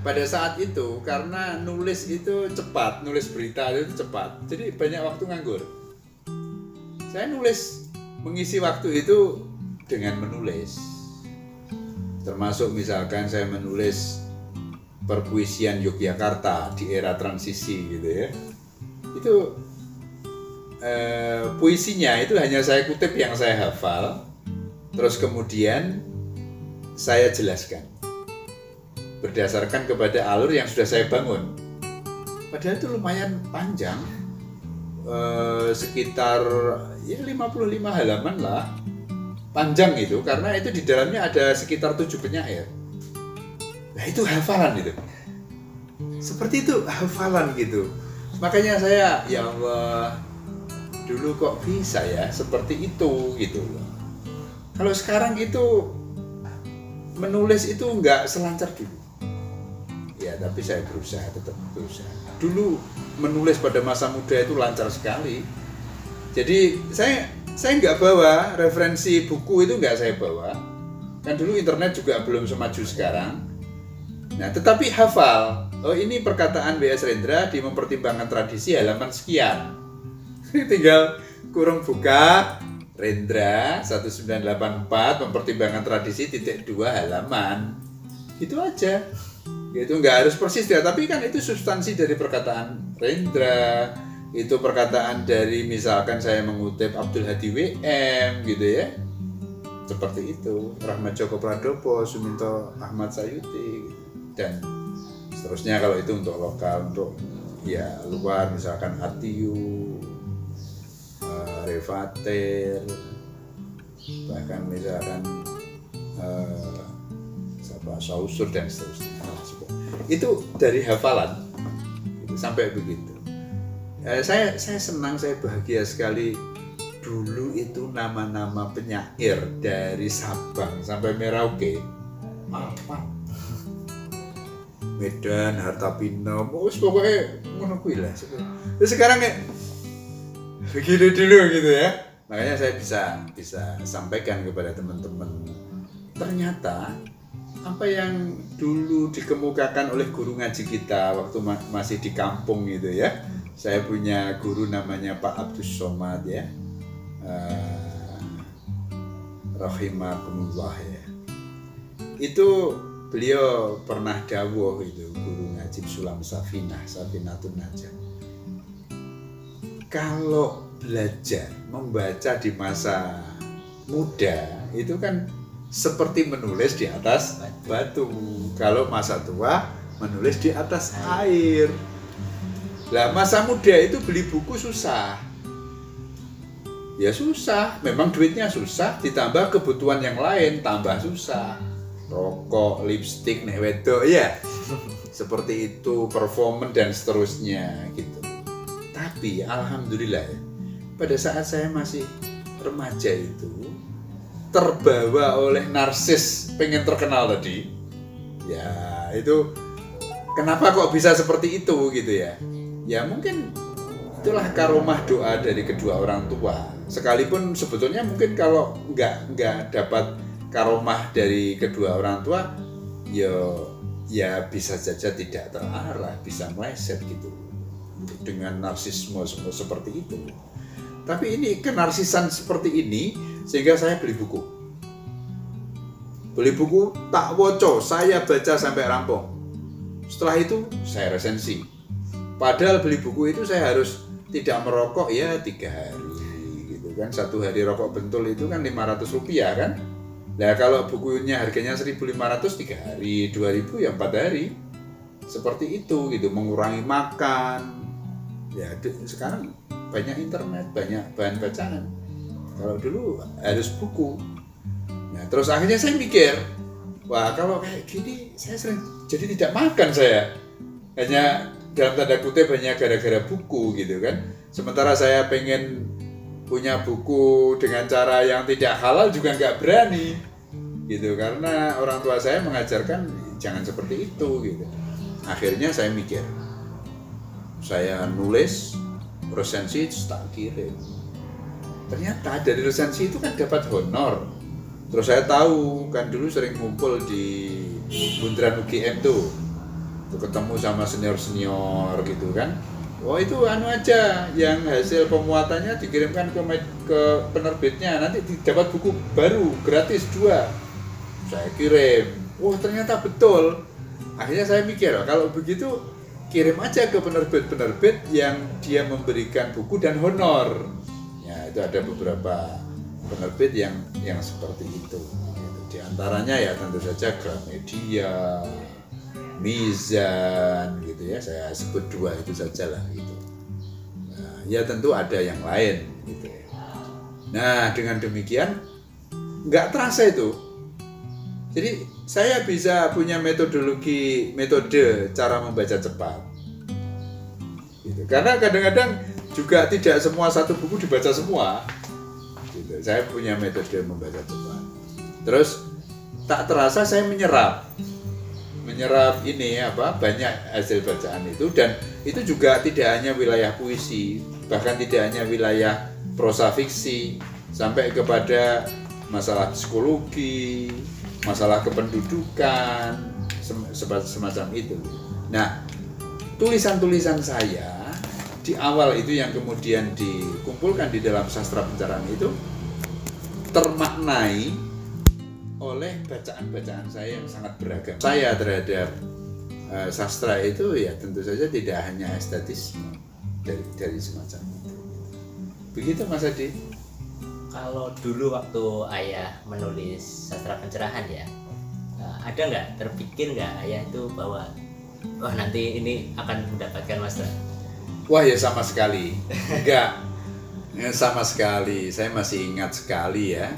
pada saat itu karena nulis itu cepat, nulis berita itu cepat, jadi banyak waktu nganggur. Saya nulis, mengisi waktu itu dengan menulis. Termasuk misalkan saya menulis perpuisian Yogyakarta di era transisi gitu ya. Itu puisinya itu hanya saya kutip yang saya hafal, terus kemudian saya jelaskan berdasarkan kepada alur yang sudah saya bangun. Padahal itu lumayan panjang, sekitar ya 55 halaman lah, panjang itu, karena itu di dalamnya ada sekitar 7 penyair. Nah itu hafalan itu, seperti itu hafalan gitu. Makanya saya, ya Allah, dulu kok bisa ya seperti itu gitu loh. Kalau sekarang itu menulis itu nggak selancar dulu. Ya tapi saya berusaha, tetap berusaha. Dulu menulis pada masa muda itu lancar sekali. Jadi saya nggak bawa referensi buku, itu nggak saya bawa. Kan dulu internet juga belum semaju sekarang. Nah tetapi hafal. Oh ini perkataan B.S. Rendra di Mempertimbangkan Tradisi halaman sekian. Tinggal kurung buka Rendra 1984 Mempertimbangkan Tradisi ×2 halaman. Itu aja. Itu nggak harus persis ya, tapi kan itu substansi dari perkataan Rendra, itu perkataan dari misalkan saya mengutip Abdul Hadi WM gitu ya, seperti itu, Rahmat Joko Pradopo, Suminto Ahmad Sayuti dan seterusnya. Kalau itu untuk lokal, untuk ya luar misalkan Atiu, Revatir, bahkan misalkan Sausur dan seterusnya. Itu dari hafalan itu sampai begitu. Saya senang, saya bahagia sekali. Dulu itu nama-nama penyair dari Sabang sampai Merauke apa Medan, Hartapino, pokoknya ngono kuwi lah. Terus sekarang kayak begitu dulu gitu ya. Makanya saya bisa sampaikan kepada teman-teman, ternyata apa yang dulu dikemukakan oleh guru ngaji kita waktu masih di kampung gitu ya. Saya punya guru namanya Pak Abdus Somad ya, rahimahumullah ya. Itu beliau pernah dawuh, itu guru ngaji Sulam Safinatun Najah. Kalau belajar membaca di masa muda itu kan seperti menulis di atas batu. Kalau masa tua menulis di atas air. Lah masa muda itu beli buku susah. Ya susah, memang duitnya susah, ditambah kebutuhan yang lain tambah susah. Rokok, lipstik, nek wedok ya. Seperti itu, performance dan seterusnya gitu. Tapi alhamdulillah ya, pada saat saya masih remaja itu terbawa oleh narsis pengen terkenal tadi ya, itu kenapa kok bisa seperti itu gitu ya. Ya mungkin itulah karomah doa dari kedua orang tua, sekalipun sebetulnya mungkin kalau nggak dapat karomah dari kedua orang tua ya bisa saja tidak terarah, bisa meleset gitu dengan narsisme seperti itu. Tapi ini kenarsisan seperti ini sehingga saya beli buku tak woco, saya baca sampai rampung. Setelah itu saya resensi. Padahal beli buku itu saya harus tidak merokok ya 3 hari gitu kan. 1 hari rokok bentul itu kan 500 rupiah kan. Nah kalau bukunya harganya 1.500 3 hari, 2.000 ya 4 hari. Seperti itu gitu, mengurangi makan. Ya sekarang banyak internet, banyak bahan bacaan. Kalau dulu harus buku. Nah terus akhirnya saya mikir, wah kalau kayak gini saya sering jadi tidak makan saya. Hanya dalam tanda kutip hanya gara-gara buku gitu kan. Sementara saya pengen punya buku dengan cara yang tidak halal juga nggak berani gitu, karena orang tua saya mengajarkan jangan seperti itu gitu. Akhirnya saya mikir, saya nulis resensi tak kirim. Ternyata dari resensi itu kan dapat honor. Terus saya tahu kan dulu sering ngumpul di bundaran UGM tuh, ketemu sama senior gitu kan. Oh itu anu aja, yang hasil pemuatannya dikirimkan ke penerbitnya, nanti dapat buku baru gratis 2. Saya kirim, wah ternyata betul. Akhirnya saya mikir, kalau begitu kirim aja ke penerbit-penerbit yang dia memberikan buku dan honor. Ya itu ada beberapa penerbit yang seperti itu. Di antaranya ya tentu saja Gramedia, Mizan gitu ya, saya sebut 2 itu saja lah gitu. Nah, ya tentu ada yang lain gitu. Nah dengan demikian nggak terasa itu. Jadi saya bisa punya metode cara membaca cepat. Gitu. Karena kadang-kadang juga tidak semua satu buku dibaca semua. Gitu. Saya punya metode membaca cepat. Terus tak terasa saya menyerap ini banyak hasil bacaan itu, dan itu juga tidak hanya wilayah puisi, bahkan tidak hanya wilayah prosa fiksi, sampai kepada masalah psikologi, masalah kependudukan, semacam itu. Nah, tulisan-tulisan saya di awal itu yang kemudian dikumpulkan di dalam sastra pencerahan itu termaknai oleh bacaan-bacaan saya yang sangat beragam. Saya terhadap sastra itu ya tentu saja tidak hanya estetisme dari semacam itu. Begitu Mas Adi. Kalau dulu waktu ayah menulis sastra pencerahan ya, ada nggak terpikir nggak ayah itu bahwa nanti ini akan mendapatkan master? Wah ya sama sekali, enggak. Sama sekali. Saya masih ingat sekali ya.